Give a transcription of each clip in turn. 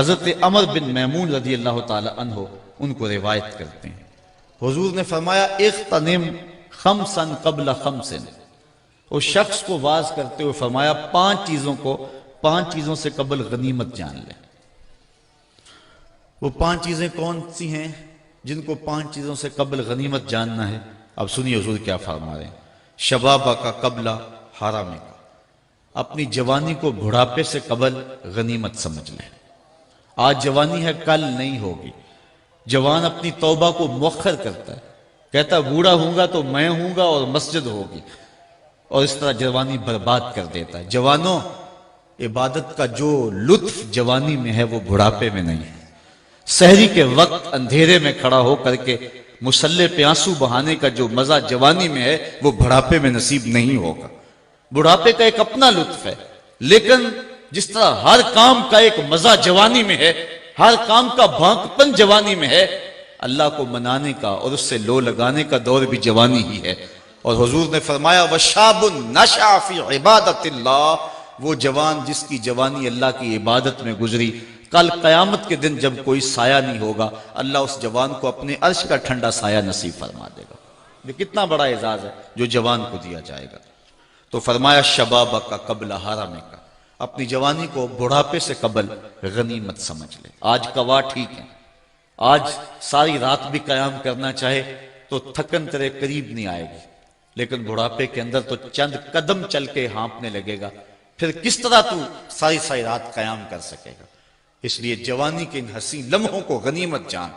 حضرت عمر بن میمون رضی اللہ تعالی عنہ ان کو روایت کرتے ہیں، حضور نے فرمایا اغتنم خمسا قبل خمس، اس شخص کو واعظ کرتے ہوئے فرمایا پانچ چیزوں سے قبل غنیمت جان لے۔ وہ 5 چیزیں کون سی ہیں جن کو 5 چیزوں سے قبل غنیمت جاننا ہے؟ اب سنیے حضور کیا فرما رہے ہیں، شبابہ کا قبل حرامے کا، اپنی جوانی کو بڑھاپے سے قبل غنیمت سمجھ لے۔ آج جوانی ہے، کل نہیں ہوگی۔ جوان اپنی توبہ کو مؤخر کرتا ہے، کہتا بوڑھا ہوں گا تو میں ہوں گا اور مسجد ہوگی، اور اس طرح جوانی برباد کر دیتا ہے۔ جوانوں، عبادت کا جو لطف جوانی میں ہے وہ بڑھاپے میں نہیں ہے۔ سحری کے وقت اندھیرے میں کھڑا ہو کر کے مصلی پہ آنسو بہانے کا جو مزہ جوانی میں ہے وہ بڑھاپے میں نصیب نہیں ہوگا۔ بڑھاپے کا ایک اپنا لطف ہے، لیکن جس طرح ہر کام کا ایک مزہ جوانی میں ہے، ہر کام کا بھانکپن جوانی میں ہے، اللہ کو منانے کا اور اس سے لو لگانے کا دور بھی جوانی ہی ہے۔ اور حضور نے فرمایا وَشَابٌ نَشَأَ فِي عِبَادَةِ اللَّهِ، وہ جوان جس کی جوانی اللہ کی عبادت میں گزری، کل قیامت کے دن جب کوئی سایہ نہیں ہوگا، اللہ اس جوان کو اپنے عرش کا ٹھنڈا سایہ نصیب فرما دے گا۔ یہ کتنا بڑا اعزاز ہے جو جوان کو دیا جائے گا۔ تو فرمایا شبابہ کا قبل حرامے کا، اپنی جوانی کو بڑھاپے سے قبل غنیمت سمجھ لے۔ آج کوا ٹھیک ہے، آج ساری رات بھی قیام کرنا چاہے تو تھکن تیرے قریب نہیں آئے گی، لیکن بڑھاپے کے اندر تو چند قدم چل کے ہانپنے لگے گا، پھر کس طرح تو ساری رات قیام کر سکے گا؟ اس لیے جوانی کے ان حسین لمحوں کو غنیمت جان۔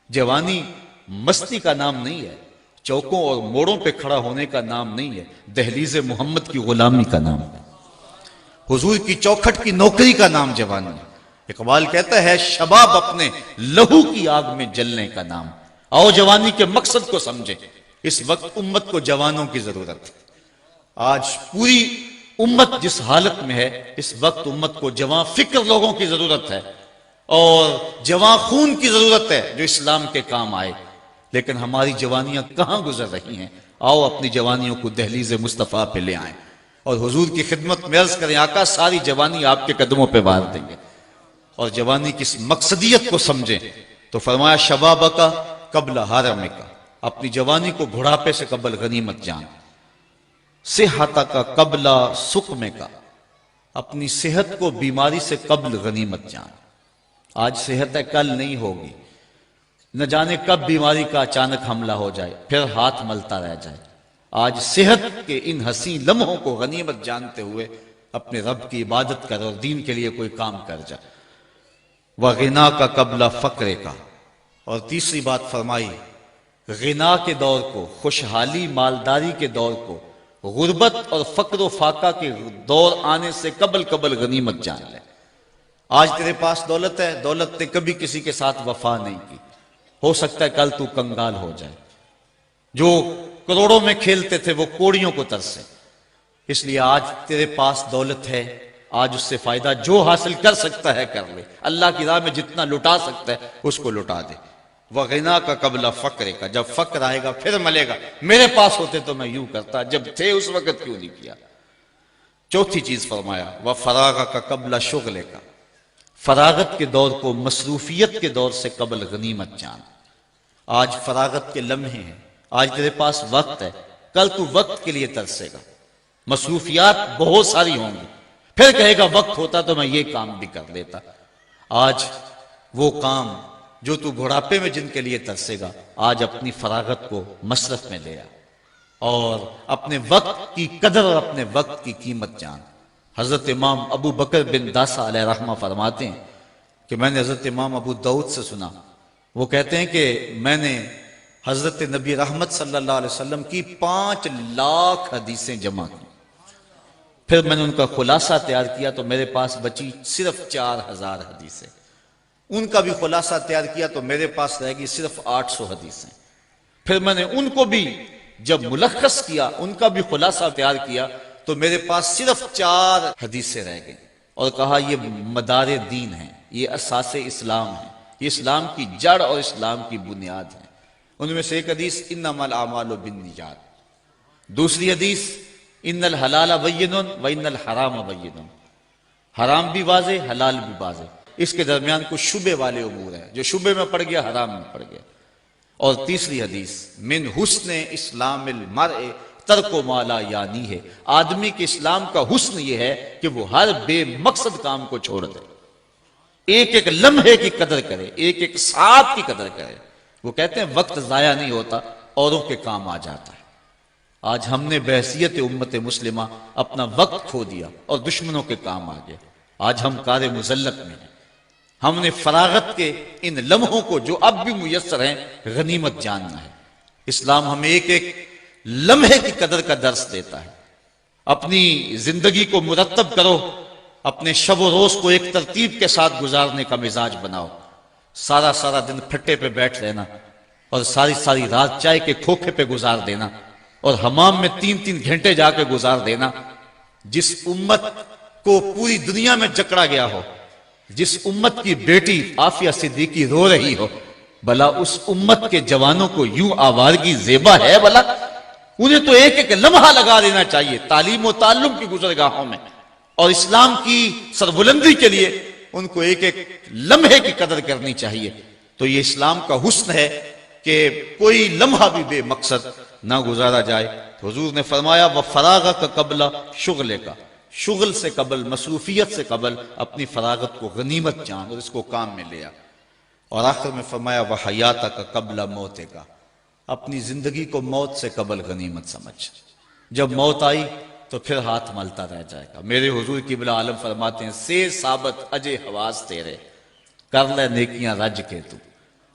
جوانی مستی کا نام نہیں ہے، چوکوں اور موڑوں پہ کھڑا ہونے کا نام نہیں ہے، دہلیز محمد کی غلامی کا نام ہے، حضور کی چوکھٹ کی نوکری کا نام جوانی ہے۔ اقبال کہتا ہے شباب اپنے لہو کی آگ میں جلنے کا نام۔ آؤ جوانی کے مقصد کو سمجھیں، اس وقت امت کو جوانوں کی ضرورت ہے۔ آج پوری امت جس حالت میں ہے، اس وقت امت کو جوان فکر لوگوں کی ضرورت ہے اور جوان خون کی ضرورت ہے جو اسلام کے کام آئے، لیکن ہماری جوانیاں کہاں گزر رہی ہیں؟ آؤ اپنی جوانیوں کو دہلیز مصطفیٰ پہ لے آئیں اور حضور کی خدمت میں عرض کریں آقا ساری جوانی آپ کے قدموں پہ وار دیں گے، اور جوانی کی اس مقصدیت کو سمجھیں۔ تو فرمایا شبابہ کا قبل حرامے کا، اپنی جوانی کو بڑھاپے سے قبل غنیمت جان۔ صحت کا قبل سقم کا، اپنی صحت کو بیماری سے قبل غنیمت جان۔ آج صحت ہے، کل نہیں ہوگی، نہ جانے کب بیماری کا اچانک حملہ ہو جائے پھر ہاتھ ملتا رہ جائے۔ آج صحت کے ان حسین لمحوں کو غنیمت جانتے ہوئے اپنے رب کی عبادت کر اور دین کے لیے کوئی کام کر جا۔ وغنا کا قبل فقر کا، اور تیسری بات فرمائی غنا کے دور کو، خوشحالی مالداری کے دور کو، غربت اور فقر و فاقہ کے دور آنے سے قبل غنیمت جان لے۔ آج تیرے پاس دولت ہے، دولت نے کبھی کسی کے ساتھ وفا نہیں کی، ہو سکتا ہے کل تو کنگال ہو جائے۔ جو کروڑوں میں کھیلتے تھے وہ کوڑیوں کو ترسے۔ اس لیے آج تیرے پاس دولت ہے، آج اس سے فائدہ جو حاصل کر سکتا ہے کر لے، اللہ کی راہ میں جتنا لٹا سکتا ہے اس کو لٹا دے۔ وغنا کا قبل فقر کا، جب فقر آئے گا پھر ملے گا، میرے پاس ہوتے تو میں یوں کرتا، جب تھے اس وقت کیوں نہیں کیا۔ چوتھی چیز فرمایا وفراغ کا قبل شغل کا، فراغت کے دور کو مصروفیت کے دور سے قبل غنیمت جان۔ آج فراغت کے لمحے ہیں، آج تیرے پاس وقت ہے، کل تو وقت کے لیے ترسے گا، مصروفیات بہت ساری ہوں گی، پھر کہے گا وقت ہوتا تو میں یہ کام بھی کر لیتا۔ آج وہ کام جو تو بڑھاپے میں جن کے لیے ترسے گا، آج اپنی فراغت کو مصرف میں لے آ اور اپنے وقت کی قدر اور اپنے وقت کی قیمت جان۔ حضرت امام ابو بکر بن داسا علیہ رحمہ فرماتے ہیں کہ میں نے حضرت امام ابو داؤد سے سنا، وہ کہتے ہیں کہ میں نے حضرت نبی رحمت صلی اللہ علیہ وسلم کی 5 لاکھ حدیثیں جمع کی، پھر میں نے ان کا خلاصہ تیار کیا تو میرے پاس بچی صرف 4000 حدیثیں، ان کا بھی خلاصہ تیار کیا تو میرے پاس رہ گی صرف 800 حدیثیں، پھر میں نے ان کو بھی جب ملخص کیا، ان کا بھی خلاصہ تیار کیا تو میرے پاس صرف 4 حدیثیں رہ گئیں، اور کہا یہ مدار دین ہے، یہ اساس اسلام ہے، یہ اسلام کی جڑ اور اسلام کی بنیاد ہے۔ ان میں سے ایک حدیث انما الاعمال بالنیات، دوسری حدیث ان الحلال بین و ان الحرام بین، حرام بھی واضح حلال بھی واضح، اس کے درمیان کچھ شبے والے امور ہیں، جو شبے میں پڑ گیا حرام میں پڑ گیا۔ اور تیسری حدیث، من حسن اسلام المرء ترک ما لا یعنی ہے، آدمی کے اسلام کا حسن یہ ہے کہ وہ ہر بے مقصد کام کو چھوڑ دے، ایک ایک لمحے کی قدر کرے، ایک ایک ساتھ کی قدر کرے۔ وہ کہتے ہیں وقت ضائع نہیں ہوتا، اوروں کے کام آ جاتا ہے۔ آج ہم نے بحیثیت امت مسلمہ اپنا وقت کھو دیا اور دشمنوں کے کام آ گیا۔ آج ہم کار مذلت میں ہیں۔ ہم نے فراغت کے ان لمحوں کو جو اب بھی میسر ہیں غنیمت جاننا ہے۔ اسلام ہمیں ایک ایک لمحے کی قدر کا درس دیتا ہے۔ اپنی زندگی کو مرتب کرو، اپنے شب و روز کو ایک ترتیب کے ساتھ گزارنے کا مزاج بناؤ۔ سارا دن پھٹے پہ بیٹھ رہنا اور ساری رات چائے کے کھوکھے پہ گزار دینا اور حمام میں 3 گھنٹے جا کے گزار دینا۔ جس امت کو پوری دنیا میں جکڑا گیا ہو، جس امت کی بیٹی عافیہ صدیقی رو رہی ہو، بھلا اس امت کے جوانوں کو یوں آوارگی زیبا ہے؟ بھلا انہیں تو ایک ایک لمحہ لگا دینا چاہیے تعلیم و تعلم کی گزرگاہوں میں، اور اسلام کی سربلندی کے لیے ان کو ایک ایک لمحے کی قدر کرنی چاہیے۔ تو یہ اسلام کا حسن ہے کہ کوئی لمحہ بھی بے مقصد نہ گزارا جائے۔ تو حضور نے فرمایا وَفَرَاغَكَ قَبْلَ شُغْلِكَ، شغل سے قبل، مصروفیت سے قبل اپنی فراغت کو غنیمت جان اور اس کو کام میں لیا۔ اور آخر میں فرمایا وَحَيَاتَكَ قَبْلَ مَوْتِكَ، اپنی زندگی کو موت سے قبل غنیمت سمجھ۔ جب موت آئی تو پھر ہاتھ ملتا رہ جائے گا۔ میرے حضور قبلہ عالم فرماتے ہیں سے ثابت اجے حواس تیرے، کر لے نیکیاں رج کے تو،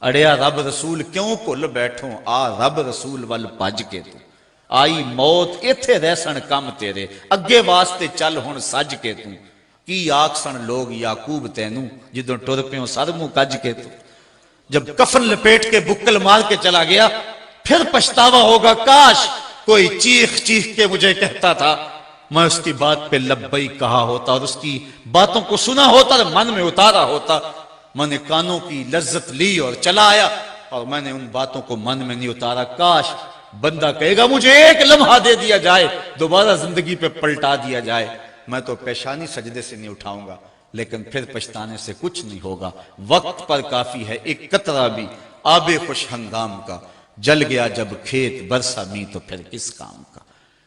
اڑیا رب رسول کیوں بھل بیٹھوں، آ رب رسول ول پج کے تو، آئی موت ایتھے رہسن کم تیرے، اگے واسطے چل ہن سج کے تو، کی آکسن لوگ یعقوب تینوں جدوں ٹر پیوں سر منہ کج کے تو۔ جب کفن لپیٹ کے بکل مار کے چلا گیا پھر پچھتاوا ہوگا، کاش کوئی چیخ کے مجھے کہتا تھا، میں اس کی بات پہ لبئی کہا ہوتا اور اس کی باتوں کو سنا ہوتا اور من میں اتارا ہوتا۔ میں نے کانوں کی لذت لی اور چلا آیا اور میں نے ان باتوں کو من میں نہیں اتارا۔ کاش بندہ کہے گا مجھے ایک لمحہ دے دیا جائے، دوبارہ زندگی پہ پلٹا دیا جائے، میں تو پیشانی سجدے سے نہیں اٹھاؤں گا، لیکن پھر پچھتانے سے کچھ نہیں ہوگا۔ وقت پر کافی ہے ایک قطرہ بھی آب خوش ہنگام کا، جل گیا جب کھیت برسا می تو پھر کس کام کا۔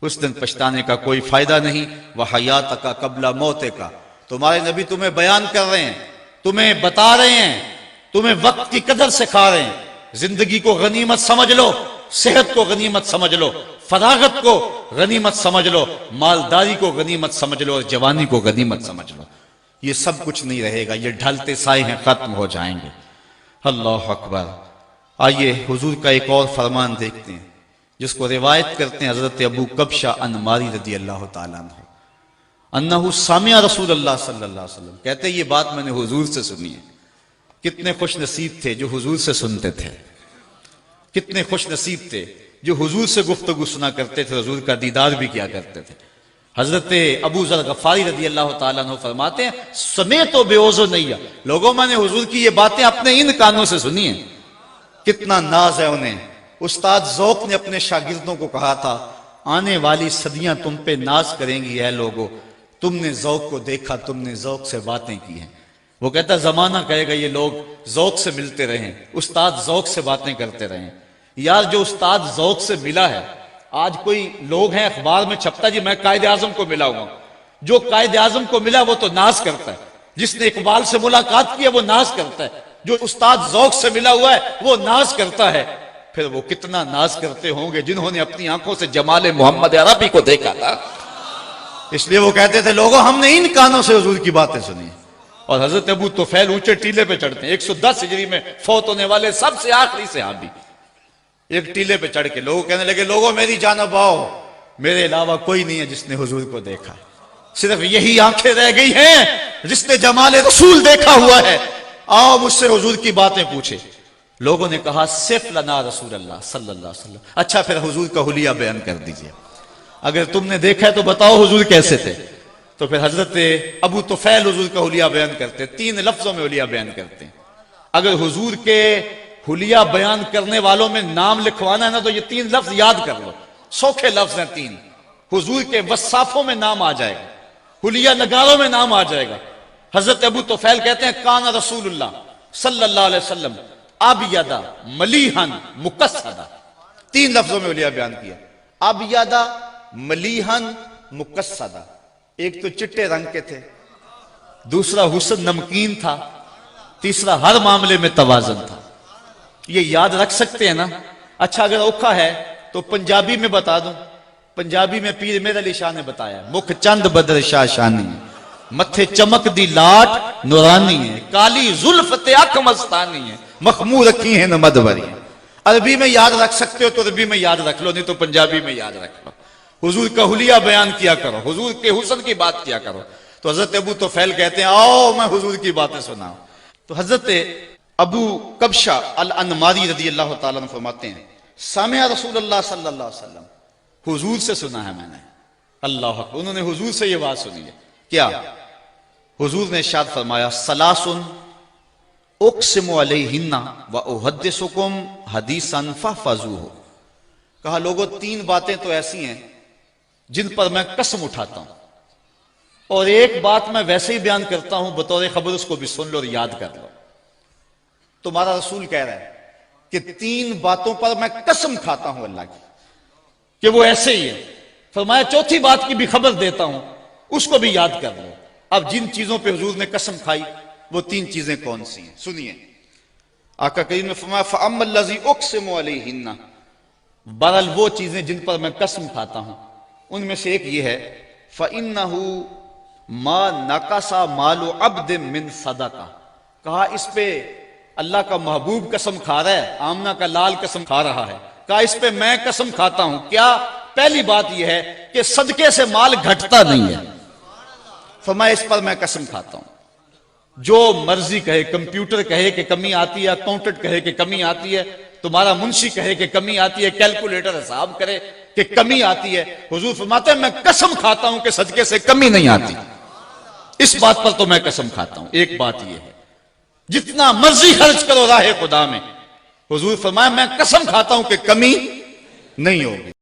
اس دن پچھتانے کا کوئی فائدہ نہیں۔ وَحَيَاتَكَ قَبْلَ مَوْتِكَ، تمہارے نبی تمہیں بیان کر رہے ہیں، تمہیں بتا رہے ہیں، تمہیں وقت کی قدر سکھا رہے ہیں۔ زندگی کو غنیمت سمجھ لو، صحت کو غنیمت سمجھ لو، فراغت کو غنیمت سمجھ لو، مالداری کو غنیمت سمجھ لو اور جوانی کو غنیمت سمجھ لو۔ یہ سب کچھ نہیں رہے گا، یہ ڈھلتے سائے ہیں، ختم ہو جائیں گے۔ اللہ اکبر۔ آئیے حضور کا ایک اور فرمان دیکھتے ہیں جس کو روایت کرتے ہیں حضرت ابو کبشہ انماری رضی اللہ تعالیٰ عنہ، انہو سامع رسول اللہ صلی اللہ علیہ وسلم، کہتے ہیں یہ بات میں نے حضور سے سنی ہے۔ کتنے خوش نصیب تھے جو حضور سے سنتے تھے، کتنے خوش نصیب تھے جو حضور سے گفتگو سنا کرتے تھے، حضور کا دیدار بھی کیا کرتے تھے۔ حضرت ابو ذر غفاری رضی اللہ تعالیٰ عنہ فرماتے ہیں سمیت و بے اوزو نہیں، لوگوں میں نے حضور کی یہ باتیں اپنے ان کانوں سے سنی ہیں۔ کتنا ناز ہے انہیں۔ استاد ذوق نے اپنے شاگردوں کو کہا تھا آنے والی صدیاں تم پہ ناز کریں گی اے لوگو، تم نے ذوق کو دیکھا، تم نے ذوق سے باتیں کی ہیں۔ وہ کہتا زمانہ کہے گا یہ لوگ ذوق سے ملتے رہیں، استاد ذوق سے باتیں کرتے رہیں۔ یار جو استاد ذوق سے ملا ہے، آج کوئی لوگ ہیں اخبار میں چھپتا جی میں قائد اعظم کو ملا ہوا، جو قائد اعظم کو ملا وہ تو ناز کرتا ہے، جس نے اقبال سے ملاقات کی ہے وہ ناز کرتا ہے، جو استاد ذوق سے ملا ہوا ہے وہ ناز کرتا ہے۔ پھر وہ کتنا ناز کرتے ہوں گے جنہوں نے اپنی آنکھوں سے جمال محمد عربی کو دیکھا تھا۔ اس لیے وہ کہتے تھے لوگوں ہم نے ان کانوں سے حضور کی باتیں سنی۔ اور حضرت ابو طفیل اونچے ٹیلے پہ چڑھتے ہیں، 110 ہجری میں فوت ہونے والے سب سے آخری صحابی، ایک ٹیلے پہ چڑھ کے لوگوں کہنے لگے لوگوں میری جانب آؤ، میرے علاوہ کوئی نہیں ہے جس نے حضور کو دیکھا، صرف یہی آنکھیں رہ گئی ہیں جس نے جمال رسول دیکھا ہوا ہے، آؤ مجھ سے حضور کی باتیں پوچھے۔ لوگوں نے کہا صف لنا رسول اللہ صلی اللہ علیہ وسلم، اچھا پھر حضور کا حلیہ بیان کر دیجئے، اگر تم نے دیکھا ہے تو بتاؤ حضور کیسے تھے۔ تو پھر حضرت ابو طفیل حضور کا حلیہ بیان کرتے، 3 لفظوں میں حلیہ بیان کرتے ہیں۔ اگر حضور کے حلیہ بیان کرنے والوں میں نام لکھوانا ہے نا تو یہ 3 لفظ یاد کر لو، سوکھے لفظ ہیں 3۔ حضور کے وصافوں میں نام آ جائے گا، حلیہ نگاروں میں نام آ جائے گا، حضرت ابو طفیل کہتے ہیں کان رسول اللہ صلی اللہ علیہ وسلم ابیض ملیحا مقصدا، 3 لفظوں میں اولیاء بیان کیا، ابیض ملیحا مقصدا، ایک تو چٹے رنگ کے تھے، دوسرا حسن نمکین تھا، تیسرا ہر معاملے میں توازن تھا۔ یہ یاد رکھ سکتے ہیں نا؟ اچھا اگر اوکھا ہے تو پنجابی میں بتا دوں، پنجابی میں پیر میر علی شاہ نے بتایا، مکھ چند بدر شاہ شانی ہے، متھے چمک دی لاٹ نورانی ہے، کالی زلف تے اکھ مستانی ہے، مخمور رکھی ہیں نمدوری۔ عربی میں یاد رکھ سکتے ہو تو عربی میں یاد رکھ لو، نہیں تو پنجابی میں یاد رکھ لو۔ حضور کا حلیہ بیان کیا کرو، حضور کے حسن کی بات کیا کرو۔ تو حضرت ابو طفیل کہتے ہیں آؤ میں حضور کی باتیں سناؤں۔ تو حضرت ابو کبشہ الانماری رضی اللہ تعالیٰ عنہ فرماتے ہیں سامع رسول اللہ صلی اللہ علیہ وسلم، حضور سے سنا ہے میں نے، اللہ اکبر، انہوں نے حضور سے یہ بات سنی ہے۔ کیا؟ حضور نے ارشاد فرمایا سلاسن اقسم علیہن واحدثکم حدیثا فاحفظوہ، کہا لوگوں 3 باتیں تو ایسی ہیں جن پر میں قسم اٹھاتا ہوں، اور ایک بات میں ویسے ہی بیان کرتا ہوں بطور خبر، اس کو بھی سن لو اور یاد کر لو۔ تمہارا رسول کہہ رہا ہے کہ 3 باتوں پر میں قسم کھاتا ہوں اللہ کی کہ وہ ایسے ہی ہے۔ فرمایا چوتھی بات کی بھی خبر دیتا ہوں، اس کو بھی یاد کر لو۔ اب جن چیزوں پہ حضور نے قسم کھائی وہ 3 چیزیں کون سی ہیں سنیے۔ آقا کریم نے فرمایا فَأَمَّا الَّذِي أُقْسِمُ عَلَيْهِنَّ، بہرحال وہ چیزیں جن پر میں قسم کھاتا ہوں ان میں سے ایک یہ ہے فَإِنَّهُ مَا نَقَصَ مَالُ عَبْدٍ مِّن صَدَقَةٍ، کہا اس پہ اللہ کا محبوب قسم کھا رہا ہے، آمنہ کا لال قسم کھا رہا ہے، کہا اس پہ میں قسم کھاتا ہوں۔ کیا؟ پہلی بات یہ ہے کہ صدقے سے مال گھٹتا نہیں ہے، فرمایا اس پر میں قسم کھاتا ہوں۔ جو مرضی کہے، کمپیوٹر کہے کہ کمی آتی ہے، اکاؤنٹنٹ کہے کہ کمی آتی ہے، تمہارا منشی کہے کہ کمی آتی ہے، کیلکولیٹر حساب کرے کہ کمی آتی ہے، حضور فرماتے ہیں میں قسم کھاتا ہوں کہ صدقے سے کمی نہیں آتی، اس بات پر تو میں قسم کھاتا ہوں۔ ایک بات یہ ہے جتنا مرضی خرچ کرو راہ خدا میں، حضور فرمایا میں قسم کھاتا ہوں کہ کمی نہیں ہوگی۔